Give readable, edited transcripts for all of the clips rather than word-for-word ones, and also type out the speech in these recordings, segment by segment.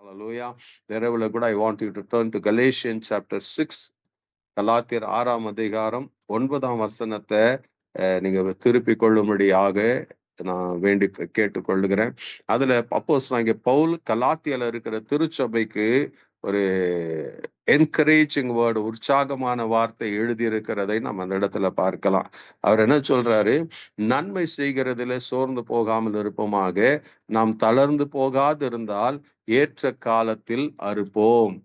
Hallelujah. Wherever good, I want you to turn to Galatians chapter 6. கலாத்தியர் 6ஆம் அதிகாரம் 9ஆம் வசனத்தை நீங்க திருப்பிக் கொள்ளும்படியாக நான் வேண்டி கேட்டுக்கொள்ளுகிறேன். அதுல அப்போஸ்தலனாகிய பவுல் கலாத்தியால இருக்கிற திருச்சபைக்கு ஒரு என்கரேஜிங் வேர்டு, உற்சாகமான வார்த்தை எழுதியிருக்கிறதை நம்ம அந்த இடத்துல பார்க்கலாம். அவர் என்ன சொல்றாரு? நன்மை செய்கிறதுல சோர்ந்து போகாமல் இருப்போமாக, நாம் தளர்ந்து போகாதிருந்தால் ஏற்ற காலத்தில் அறுப்போம்.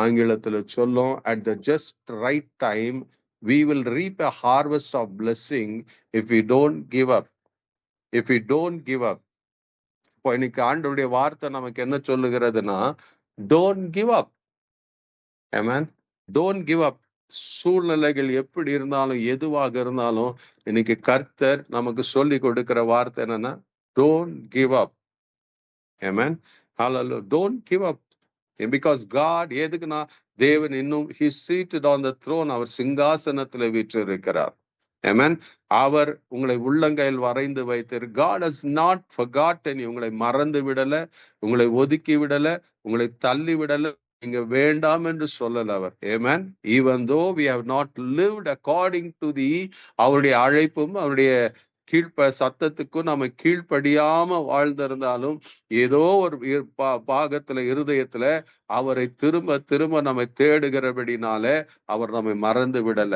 ஆங்கிலத்துல சொல்லும், at the just right time we will reap a harvest of blessing if we don't give up. If we don't give up. இப்போ இன்னைக்கு ஆண்டவருடைய வார்த்தை நமக்கு என்ன சொல்லுகிறதுனா, don't give up. Amen. Don't give up. சூழ்நிலைகள் எப்படி இருந்தாலும், எதுவாக இருந்தாலும், இன்னைக்கு கர்த்தர் நமக்கு சொல்லி கொடுக்கிற வார்த்தை என்னன்னா, don't give up. Amen. Hallelujah. Don't give up. Because God, எதுக்குன்னா தேவன் இன்னும் he seated on the throne, our சிங்காசனத்துல வீற்றிருக்கிறார். Amen. அவர் உங்களை உள்ளங்கையில் வரைந்து வைத்தார். God has not forgotten you. உங்களை மறந்து விடல, உங்களை ஒதுக்கி விடல, உங்களை தள்ளி விடல, நீங்க வேண்டாம் என்று சொல்லல அவர். Amen. Even though we have not lived according to அவருடைய அழைப்பும் அவருடைய சத்தத்துக்கும் நம்ம கீழ்ப்படியாம வாழ்ந்திருந்தாலும், ஏதோ ஒரு பாகத்துல இருதயத்துல அவரை திரும்ப திரும்ப நம்மை தேடுகிறபடினால அவர் நம்மை மறந்து விடல.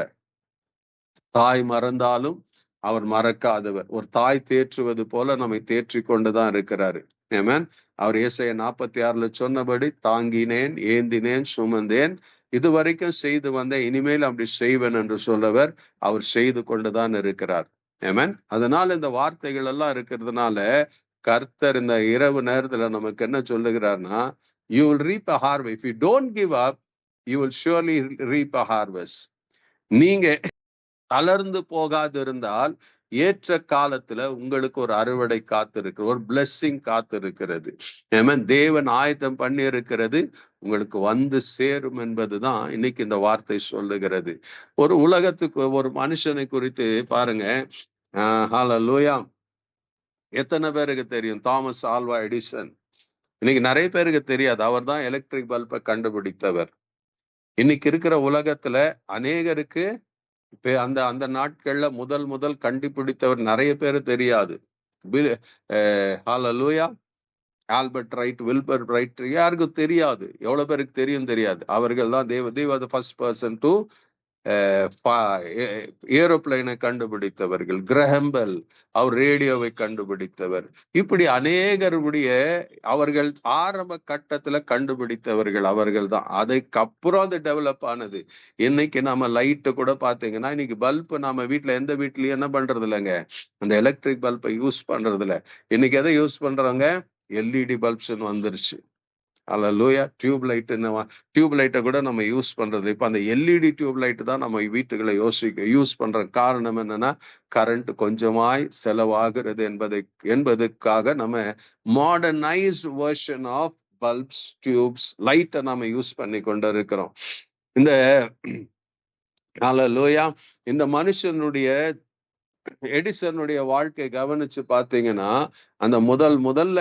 தாய் மறந்தாலும் அவர் மறக்காதவர். ஒரு தாய் தேற்றுவது போல நம்மை தேற்றி கொண்டுதான் இருக்கிறாரு. ஆமென். அவர் ஏசாயா 46 சொன்னபடி, தாங்கினேன், ஏந்தினேன், சுமந்தேன், இதுவரைக்கும் செய்து வந்தேன், இனிமேல் அப்படி செய்வேன் என்று சொல்லவர் அவர் செய்து கொண்டுதான் இருக்கிறார். ஆமென். அதனால இந்த வார்த்தைகள் எல்லாம் இருக்கிறதுனால கர்த்தர் இந்த இரவு நேரத்துல நமக்கு என்ன சொல்லுகிறார்னா, you will reap a harvest. If you don't give up, you will surely reap a harvest. நீங்க தளர்ந்து போகாது இருந்தால் ஏற்ற காலத்துல உங்களுக்கு ஒரு அறுவடை காத்திருக்கு, ஒரு பிளெஸ்ஸிங் காத்திருக்கிறது. ஆமென். தேவன் ஆயத்தம் பண்ணி இருக்கிறது உங்களுக்கு வந்து சேரும் என்பதுதான் இன்னைக்கு இந்த வார்த்தை சொல்லுகிறது. ஒரு உலகத்துக்கு, ஒரு மனுஷனை குறித்து பாருங்க. ஹல்லேலூயா. எத்தனை பேருக்கு தெரியும் தாமஸ் ஆல்வா எடிசன்? இன்னைக்கு நிறைய பேருக்கு தெரியாது. அவர் தான் எலக்ட்ரிக் பல்பை கண்டுபிடித்தவர். இன்னைக்கு இருக்கிற உலகத்துல அநேகருக்கு அந்த அந்த நாட்கள்ல முதல் கண்டுபிடித்தவர் நிறைய பேரு தெரியாது. ஹல்லேலூயா. ஆல்பர்ட் ரைட், வில்பர் ரைட், யாருக்கும் தெரியாது. எவ்வளவு பேருக்கு தெரியும் தெரியாது. அவர்கள் தான் the first person to ஏரோப்ளைனை கண்டுபிடித்தவர்கள். கிரஹம்பெல், அவர் ரேடியோவை கண்டுபிடித்தவர். இப்படி அநேகருடைய அவர்கள் ஆரம்ப கட்டத்துல கண்டுபிடித்தவர்கள் அவர்கள் தான். அதுக்கப்புறம் அது டெவலப் ஆனது. இன்னைக்கு நம்ம லைட்டு கூட பாத்தீங்கன்னா, இன்னைக்கு பல்பு நம்ம வீட்டுல எந்த வீட்லயும் என்ன பண்றது இல்லைங்க, அந்த எலக்ட்ரிக் பல்பை யூஸ் பண்றது இல்லை. இன்னைக்கு எதை யூஸ் பண்றாங்க? எல்இடி பல்ப்ஸ்ன்னு வந்துருச்சு. அல்லேலூயா. டியூப் லைட்டை கூட நம்ம யூஸ் பண்றது. இப்ப அந்த எல்இடி டியூப் லைட் தான் நம்ம வீட்டுகளை யூஸ் பண்ற காரணம் என்னன்னா, கரண்ட் கொஞ்சமாய் செலவாகிறது என்பதற்காக நம்ம modernised version of bulbs, tubes, லைட்டை நம்ம யூஸ் பண்ணி கொண்டு இருக்கிறோம். இந்த அல்லேலூயா, இந்த மனுஷனுடைய எடிசனுடைய வாழ்க்கை கவனிச்சு பாத்தீங்கன்னா, அந்த முதல்ல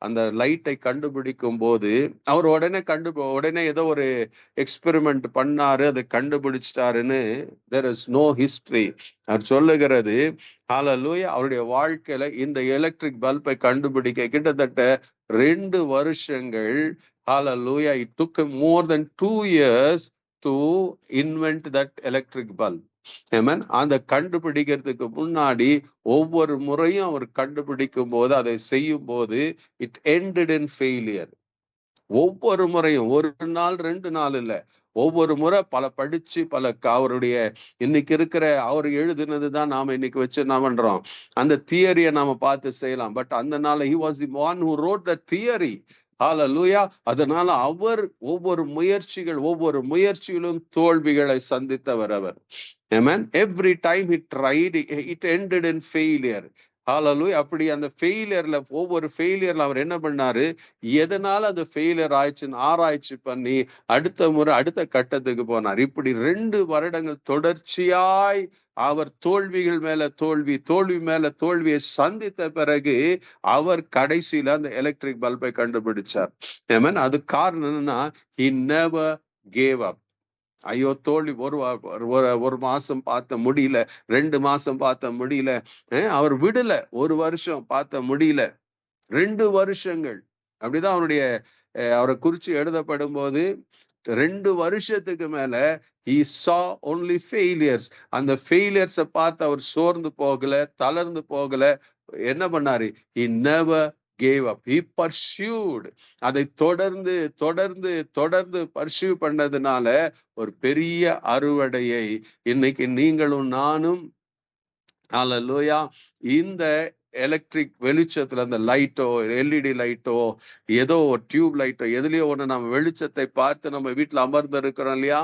அந்த லைட்டை கண்டுபிடிக்கும் போது அவர் உடனே ஏதோ ஒரு எக்ஸ்பெரிமெண்ட் பண்ணாரு, அதை கண்டுபிடிச்சிட்டாருன்னு there is no history. அவர் சொல்லுகிறது, ஹல்லேலூயா, அவருடைய வாழ்க்கையில இந்த எலக்ட்ரிக் பல்பை கண்டுபிடிக்க கிட்டத்தட்ட 2 வருஷங்கள். ஹல்லேலூயா. It took more than 2 years to invent that electric bulb. ஆமென். அந்த கண்டுபிடிக்கிறதுக்கு முன்னாடி ஒவ்வொரு முறையும் அவர் கண்டுபிடிக்கும் போது, அதை செய்யும் போது இட் எண்டட் இன் ஃபெயிலியர். ஒவ்வொரு முறையும், ஒரு நாள் 2 நாள் இல்ல, ஒவ்வொரு முறை படிச்சு அவருடைய இன்னைக்கு இருக்கிற அவர் எழுதினதுதான் நாம இன்னைக்கு வச்சு என்ன பண்றோம், அந்த தியரியை நாம பார்த்து செய்யலாம். பட் அந்த நாள் he was the one who wrote the theory. ஹல்லேலூயா. அதனால அவர் ஒவ்வொரு முயற்சியிலும் தோல்விகளை சந்தித்தவர் அவர். Amen. Every time he tried, it ended in failure. ஹalleluya. அப்படி அந்த ஃபெயிலியர்ல ஒவ்வொரு ஃபெயிலியர்ல அவர் என்ன பண்ணாரு, எதனால அந்த ஃபெயிலியர் ஆயிடுச்சுன்னு ஆராய்ச்சி பண்ணி அடுத்த முறை அடுத்த கட்டத்துக்கு போனார். இப்படி 2 வருடங்கள் தொடர்ச்சியாய் அவர் தோல்விகள் மேல தோல்வி, தோல்வி மேல தோல்வியை சந்தித்த பிறகு அவர் கடைசியில அந்த எலக்ட்ரிக் பல்பை கண்டுபிடிச்சார். ஆமென். அது காரணம் என்னன்னா, he never gave up. ஐயோ தோல்வி ஒரு மாசம் பார்த்த முடியல, 2 மாசம் பார்த்த முடியல, அவர் விடல. 1 வருஷம் பார்த்த முடியல, 2 வருஷங்கள். அப்படிதான் அவரை குறிச்சு எழுதப்படும் போது 2 வருஷத்துக்கு மேல he saw only failures. அந்த ஃபெயிலியர்ஸை பார்த்து அவர் சோர்ந்து போகல, தளர்ந்து போகல. என்ன பண்ணாரு? he never gave up. He pursued. அதை தொடர்ந்து தொடர்ந்து தொடர்ந்து பர்சியூ பண்ணதுனால ஒரு பெரிய அறுவடையை இன்னைக்கு நீங்களும் நானும் ஹல்லேலூயா இந்த எலக்ட்ரிக் வெளிச்சத்துல அந்த லைட்டோ, எல்இடி லைட்டோ, ஏதோ ஒரு டியூப் லைட்டோ, எதுலயோ ஒண்ணு நம்ம வெளிச்சத்தை பார்த்து நம்ம வீட்டுல அமர்ந்து இருக்கிறோம் இல்லையா?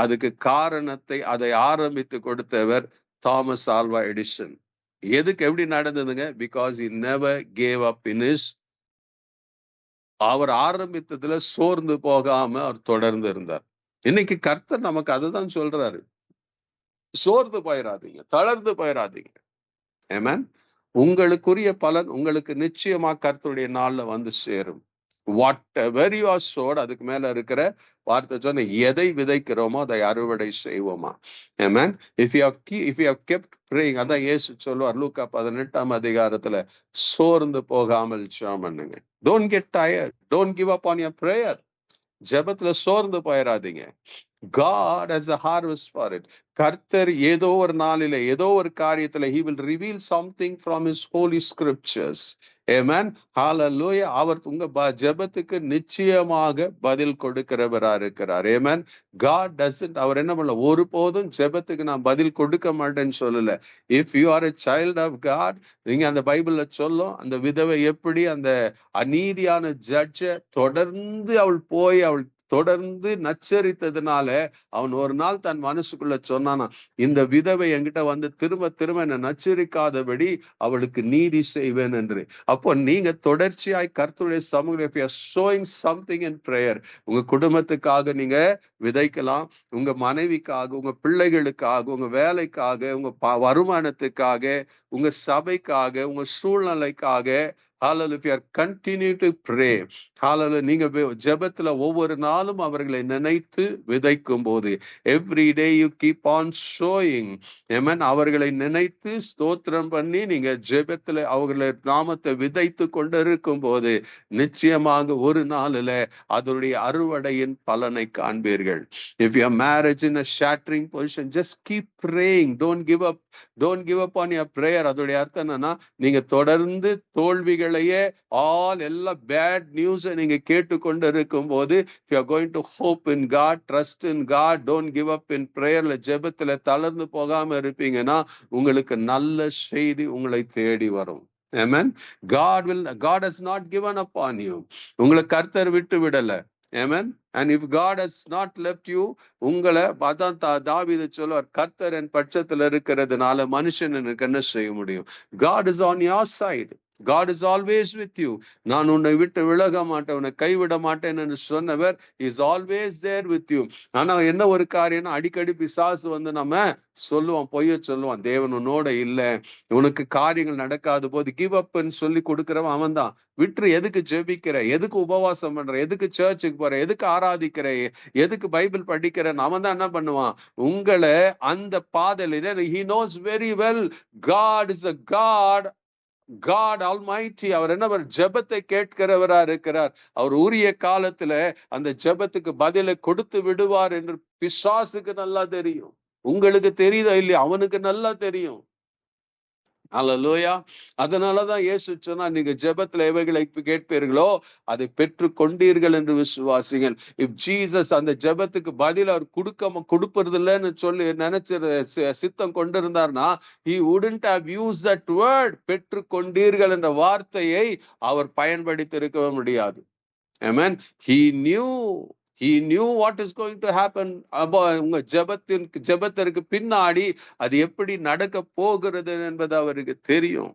அதுக்கு காரணத்தை அதை ஆரம்பித்து கொடுத்தவர் தாமஸ் ஆல்வா எடிசன். எதுக்கு எப்படி நடந்ததுங்க? Because he never gave up in his. அவர் ஆரம்பித்ததுல சோர்ந்து போகாம அவர் தொடர்ந்து இருந்தார். இன்னைக்கு கர்த்தர் நமக்கு அதுதான் சொல்றாரு, சோர்ந்து போயிடாதீங்க, தளர்ந்து போயிடாதீங்க. ஆமென். உங்களுக்குரிய பலன் உங்களுக்கு நிச்சயமா கர்த்தருடைய நாள்ல வந்து சேரும். வாட் எவர் யூ ஆர் சோட், அதுக்கு மேல இருக்கிற வார்த்தை சொன்ன, எதை விதைக்கிறோமோ அதை அறுவடை செய்வோமா. ஆமென். if you have kept praying, அதான் இயேசு சொல்லுவார் லூக்கா 18ஆம் அதிகாரத்துல, சோர்ந்து போகாமல் ஜெபம் பண்ணுங்க. don't get tired, don't give up on your prayer. ஜெபத்துல சோர்ந்து போயிடாதீங்க. God has a harvest for it. கர்த்தர் ஏதோ ஒரு நாளில ஏதோ ஒரு காரியத்துல he will reveal something from his holy scriptures. Amen. Hallelujah. அவர் உங்க ஜெபத்துக்கு நிச்சயமாக பதில் கொடுக்கிறவரா இருக்கிறார். Amen. God doesn't, அவர் என்ன பண்ணல, ஒருபோதும் ஜெபத்துக்கு நான் பதில் கொடுக்க மாட்டேன்னு சொல்லல. If you are a child of God, நீங்க அந்த பைபிள்ல சொல்லும், அந்த விதவை எப்படி அந்த அநீதியான ஜட்ஜை தொடர்ந்து அவள் தொடர்ந்து நச்சரித்ததுனால அவன் ஒரு நாள் தன் மனசுக்குள்ள சொன்னானா, இந்த விதவை என்கிட்ட வந்து திரும்ப திரும்ப என்ன நச்சரிக்காதபடி அவளுக்கு நீதி செய்வேன் என்று. அப்போ நீங்க தொடர்ச்சியாய் கர்த்தருடைய சமூகத்தில் showing something in prayer, உங்க குடும்பத்துக்காக நீங்க விதைக்கலாம், உங்க மனைவிக்காக, உங்க பிள்ளைகளுக்காக, உங்க வேலைக்காக, உங்க வருமானத்துக்காக, உங்க சபைக்காக, உங்க சூழ்நிலைக்காக. Hallelujah. If you are continue to pray, hallelujah, நீங்க ஜெபத்துல ஒவ்வொரு நாளும் அவர்களை நினைத்து விதைக்கும் போது, every day you keep on showing, amen, அவர்களை நினைத்து ஸ்தோத்திரம் பண்ணி நீங்க ஜெபத்துல அவர்களை நாமத்தை விதைத்து கொண்டிருக்கும் போது நிச்சயமாக ஒரு நாளில அதனுடைய அறுவடையின் பலனை காண்பீர்கள். If your marriage in a shattering position, just keep praying, don't give up on your prayer. அதோடைய அர்த்தம் என்னன்னா, நீங்க தொடர்ந்து தோல்விகளையே எல்லா பேட் நியூஸ் நீங்க கேட்டுக்கொண்டு இருக்கும் போது, if you are going to hope in God, trust in God, don't give up in prayer, ஜெபத்துல தளர்ந்து போகாம இருப்பீங்கன்னா உங்களுக்கு நல்ல செய்தி உங்களை தேடி வரும். Amen. God has not given up on you. உங்களை கர்த்தர் விட்டு விடல. Amen. And if God has not left you, உங்களை அதான் தாவீது சொல்லுவார், கர்த்தர் என் பட்சத்துல இருக்கிறதுனால மனுஷன் எனக்கு என்ன செய்ய முடியும்? God is on your side. God is always with you. நான் உன்னை விட்டு விலக மாட்டேன், உன்னை கைவிட மாட்டேன் என்று சொன்னவர் is always there with you. ஆனா என்ன ஒரு காரியம்னா, அடிக்கடி பிசாசு வந்து நம்ம சொல்லுவான், பொய்ய சொல்லுவான், தேவன் உன்னோட இல்ல, உனக்கு காரியங்கள் நடக்காத போது கிவ் அப்ன்னு சொல்லி கொடுக்கிறவன் அவன் தான். விட்டுரு, எதுக்கு ஜெபிக்கிற, எதுக்கு உபவாசம் பண்ற, எதுக்கு சர்ச்சுக்கு போற, எதுக்கு ஆராதிக்கிற, எதுக்கு பைபிள் படிக்கிறன்னு அவன் தான் என்ன பண்ணுவான், உங்களை அந்த பாதையில. he knows very well God is a God Almighty. அவர் என்ன, ஜெபத்தை கேட்கிறவரா இருக்கிறார். அவர் உரிய காலத்துல அந்த ஜெபத்துக்கு பதிலை கொடுத்து விடுவார் என்று பிசாசுக்கு நல்லா தெரியும். உங்களுக்கு தெரியுதா இல்லையா? அவனுக்கு நல்லா தெரியும். அல்லேலூயா. அதனாலதான் இயேசு சொன்னா, நீங்க ஜெபத்துல எவைகளை கேட்பீர்களோ அதை பெற்று கொண்டீர்கள் என்று விசுவாசிகள். இப் ஜீசஸ் அந்த ஜெபத்துக்கு பதில் அவர் கொடுப்பது இல்லைன்னு சொல்லி நினைச்ச சித்தம் கொண்டிருந்தார்னா, he wouldn't have used that word. பெற்று கொண்டீர்கள் என்ற வார்த்தையை அவர் பயன்படுத்தி இருக்கவே முடியாது. Amen. He knew what is going to happen. உங்க ஜெபத்திற்கு பின்னாடி அது எப்படி நடக்க போகிறது என்பது அவருக்கு தெரியும்.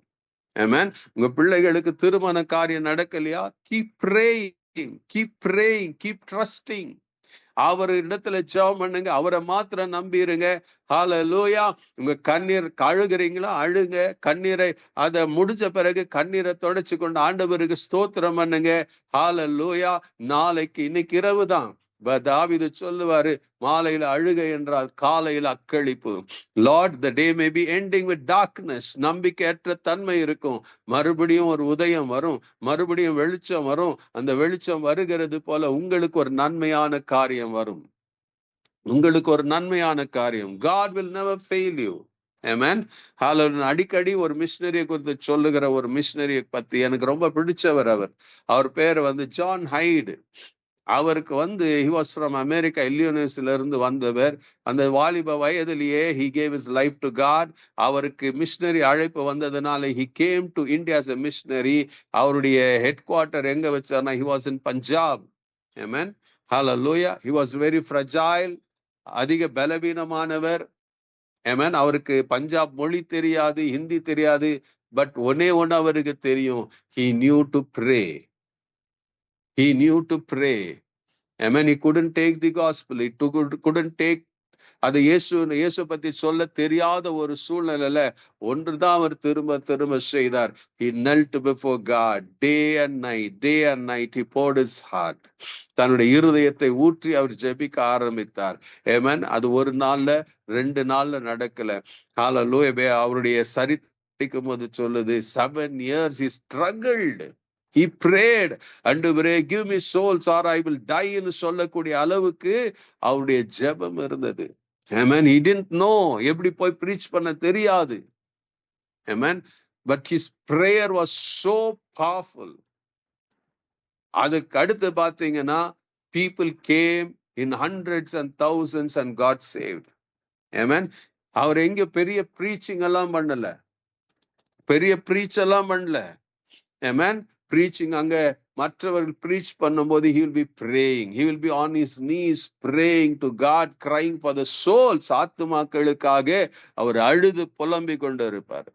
ஆமென். உங்க பிள்ளைகளுக்கு திருமண காரியம் நடக்கலையா? Keep praying, keep praying, keep trusting. அவர் இடத்துல ஜெபம் பண்ணுங்க, அவரை மாத்திரம் நம்பிருங்க. ஹல்லேலூயா. உங்க கண்ணீர் அழுகிறீங்களா? அழுங்க. கண்ணீரை அதை முடிஞ்ச பிறகு கண்ணீரை தொடச்சு கொண்டு ஆண்டவருக்கு ஸ்தோத்திரம் பண்ணுங்க. ஹல்லேலூயா. நாளைக்கு இன்னைக்கு இரவு தான் தாவீது சொல்லுவாரு, மாலையில அழுகை என்றால் காலையில அக்களிப்பு. Lord, the day may be ending with darkness. நம்பிக்கையற்ற தன்மை இருக்கும், மறுபடியும் ஒரு உதயம் வரும், மறுபடியும் வெளிச்சம் வரும். அந்த வெளிச்சம் வருகிறது போல உங்களுக்கு ஒரு நன்மையான காரியம் வரும். உங்களுக்கு ஒரு நன்மையான காரியம். God will never fail you. Amen. ஹalleluya. அடிக்கடி ஒரு மிஷனரியை குறித்து சொல்லுகிற ஒரு மிஷனரியை பத்தி எனக்கு ரொம்ப பிடிச்சவர். அவர் பேர் ஜான் ஹைடு. அவருக்கு he was from அமெரிக்கா, இல்லியோனஸ்ல இருந்து வந்தவர். அந்த வாலிப வயதிலேயே he gave his life to God. அவருக்கு மிஷனரி அழைப்பு வந்ததுனால he came to India as a missionary. அவருடைய ஹெட் குவார்ட்டர் எங்க வச்சார்னா he was in Punjab. Amen. Hallelujah. He was very fragile. அதிக பலவீனமானவர். Amen. அவருக்கு பஞ்சாப் மொழி தெரியாது, ஹிந்தி தெரியாது. பட் ஒன்னே ஒன்னு அவருக்கு தெரியும், he knew to pray. He knew to pray. Amen. He couldn't take the gospel. He couldn't take அது இயேசு பத்தி சொல்ல தெரியாத ஒரு சூழ்நிலையில ஒன்றுதான் அவர் திரும்ப திரும்ப செய்தார். He knelt before God day and night. He poured his heart. தன்னுடைய இருதயத்தை ஊற்றி அவர் ஜெபிக்க ஆரம்பித்தார். Amen. அது ஒரு நாள்ல 2 நாள்ல நடக்கல. ஹல்லேலூயா. அவருடைய சரித்திரம் போது சொல்லுது, 7 years he struggled. He prayed, ஆண்டவரே give me souls or I will die ன்னு சொல்லக்கூடிய அளவுக்கு அவருடைய ஜெபம் இருந்தது. Amen. He didn't know, எப்படி போய் preach பண்ண தெரியாது. Amen. But his prayer was so powerful. அதுக்கு அடுத்து பாத்தீங்கன்னா people came in hundreds and thousands and got saved. Amen. அவர் எங்க பெரிய preaching எல்லாம் பண்ணல, பெரிய preach எல்லாம் பண்ணல. Amen. Preaching அங்க மற்றவர்கள் preach பண்ணும்போது he will be praying. He will be on his knees praying to God, crying for the souls. ஆத்துமாக்களுக்காக அவர் அழுது புலம்பிக் கொண்டு இருப்பார்.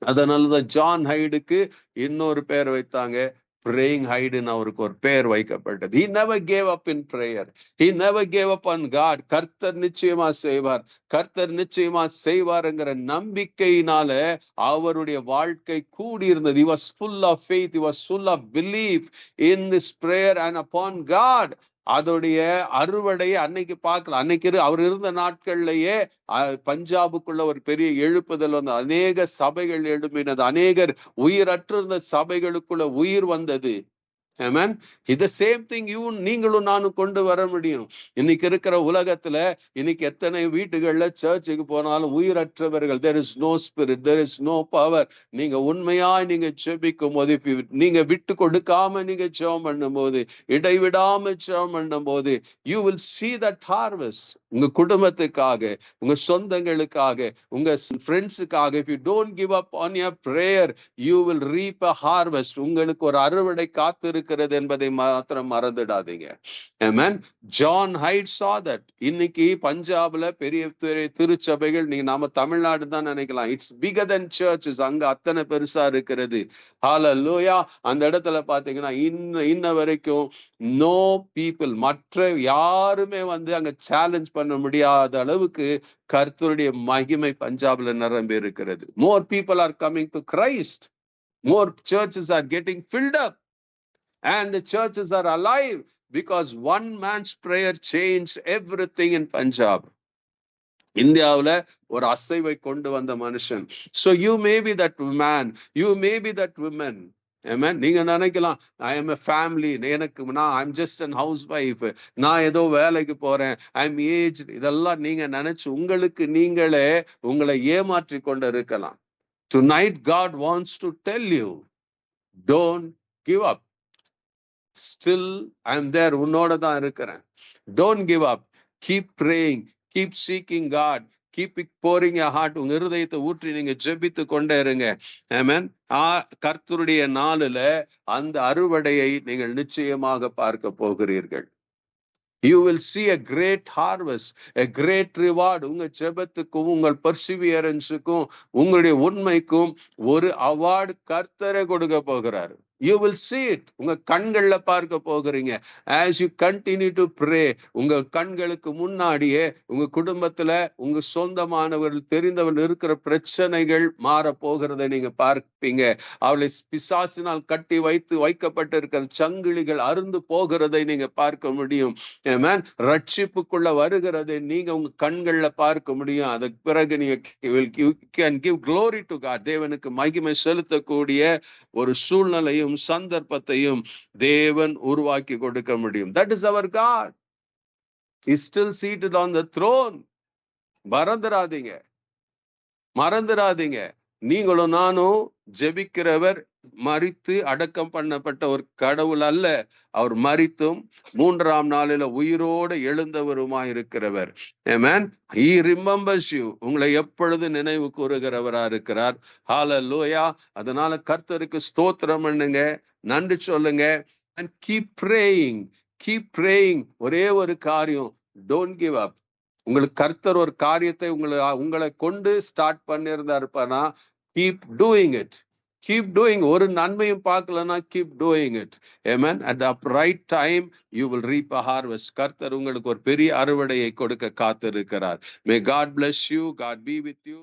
அதனாலதான் ஜான் ஹைடுக்கு இன்னொரு பேர் வைத்தாங்க, praying Hyde. அவருக்கு ஒரு பெயர் வைக்கப்பட்டது. He never gave up in prayer. He never gave up on God. கர்த்தர் நிச்சயமா செய்வார், கர்த்தர் நிச்சயமா செய்வார்ங்கிற நம்பிக்கையினால அவருடைய வாழ்க்கை கூடியிருந்தது. He was full of faith. He was full of belief in this prayer and upon God. அதோடைய அறுவடையை அன்னைக்கு பார்க்கலாம். அன்னைக்கு அவர் இருந்த நாட்கள்லயே பஞ்சாபுக்குள்ள ஒரு பெரிய எழுப்புதல் வந்து அநேக சபைகள் எழுப்பினது, அநேகர் உயிரற்றிருந்த சபைகளுக்குள்ள உயிர் வந்தது. Amen. இது சேம் திங் நீங்களும் நானும் கொண்டு வர முடியும். இன்னைக்கு இருக்கிற உலகத்துல இன்னைக்கு எத்தனை வீட்டுகள்ல சர்ச்சுக்கு போனாலும் உயிரற்றவர்கள். there is no spirit, there is no power. நீங்க உண்மையா நீங்க ஜெபிக்கும் போது, நீங்க விட்டு கொடுக்காம நீங்க ஜெபம் பண்ணும் போது, இடைவிடாம ஜெபம் பண்ணும் போது, you will see that harvest. உங்க குடும்பத்துக்காக, உங்க சொந்தங்களுக்காக, உங்க ஃப்ரெண்ட்ஸுக்காக, if you don't give up on your prayer, you will reap a harvest. உங்களுக்கு ஒரு அறுவடை காத்திருக்கிறது என்பதை மாத்திரம் மறந்துடாதீங்க. Amen. John Hyde saw that. இன்னைக்கு பஞ்சாப்ல பெரிய திருச்சபைகள், நீங்க நாம தமிழ்நாடு தான் நினைக்கலாம், இட்ஸ் bigger than churches. அங்க அத்தனை பெருசா இருக்கிறது. ஹல்லேலூயா. அந்த இடத்துல பாத்தீங்கன்னா இன்ன வரைக்கும் no people, மற்ற யாருமே அங்க சேலஞ்ச் பண்ண முடியாத அளவுக்கு கர்த்தருடைய மகிமை பஞ்சாப்ல நிரம்பி இருக்கிறது. More people are coming to Christ. More churches are getting filled up. And the churches are alive because one man's prayer changed everything in Punjab. இந்தியாவுல ஒரு அசைவை கொண்டு வந்த மனுஷன். So you may be that man, you may be that woman. Amen. நீங்க நினைக்கலாம், I am a family, I'm just an housewife, நான் ஏதோ வேலைக்கு போறேன், I'm aged. இதெல்லாம் நீங்க நினைச்சு உங்களுக்கு நீங்களே உங்களை ஏமாற்றி கொண்டு இருக்கலாம். Tonight God wants to tell you, don't give up. Still I'm there, உன்னோட தான் இருக்கிறேன். Don't give up. Keep praying, keep seeking God, keep pouring your heart. உங்க இருதயத்தை ஊற்றி நீங்க ஜெபித்து கொண்டே இருங்க. ஆமென். கர்த்தருடைய நாளில அந்த அறுவடையை நீங்கள் நிச்சயமாக பார்க்க போகிறீர்கள். You will see a great harvest, a great reward. உங்க ஜெபத்துக்கும் உங்கள் பர்சிவியரன்ஸுக்கும் உங்களுடைய உண்மைக்கும் ஒரு அவார்டு கர்த்தரை கொடுக்க போகிறார். You will see it. உங்க கண்கள்ல பார்க்க போகிறீங்க. As you continue to pray, உங்க கண்களுக்கு முன்னாடியே உங்க குடும்பத்துல உங்க சொந்தமானவர்கள் தெரிந்தவர்கள் இருக்கிற பிரச்சனைகள் மாற போகிறதை நீங்க பார்ப்பீங்க. அவளை பிசாசினால் கட்டி வைக்கப்பட்டு இருக்கிற சங்கிலிகள் அருந்து போகிறதை நீங்க பார்க்க முடியும். ஆமென். ரட்சிப்புக்குள்ள வருகிறதை நீங்க உங்க கண்கள்ல பார்க்க முடியும். அதுக்கு பிறகு நீங்க can give glory to God. தேவனுக்கு மகிமை செலுத்தக்கூடிய ஒரு சூழ்நிலையும் சந்தர்ப்பத்தையும் தேவன் உருவாக்கி கொடுக்க முடியும். That is our God. He is still seated on the throne. மறந்துடாதீங்க. நீங்களும் நானும் ஜெபிக்கிறவர் மரித்து அடக்கம் பண்ணப்பட்ட ஒரு கடவுள் அல்ல. அவர் மரித்தும் 3ஆம் நாளில உயிரோடு எழுந்தவருமாய் இருக்கிறவர். ஆமென். He remembers you. உங்களை எப்பொழுது நினைவு கூறுகிறவரா இருக்கிறார். ஹalleluya. அதனால கர்த்தருக்கு ஸ்தோத்திரம் பண்ணுங்க, நன்றி சொல்லுங்க. and keep praying. ஒரே ஒரு காரியம், don't give up. உங்களுக்கு கர்த்தர் ஒரு காரியத்தை உங்களை கொண்டு ஸ்டார்ட் பண்ணியிருந்தாருப்பானா, keep doing it. ஒரு நன்மையும் பார்க்கலன்னா keep doing it. Amen. At the right time you will reap a harvest. கர்த்தர் உங்களுக்கு ஒரு பெரிய அறுவடையை கொடுக்க காத்திருக்கிறார். May God bless you. God be with you.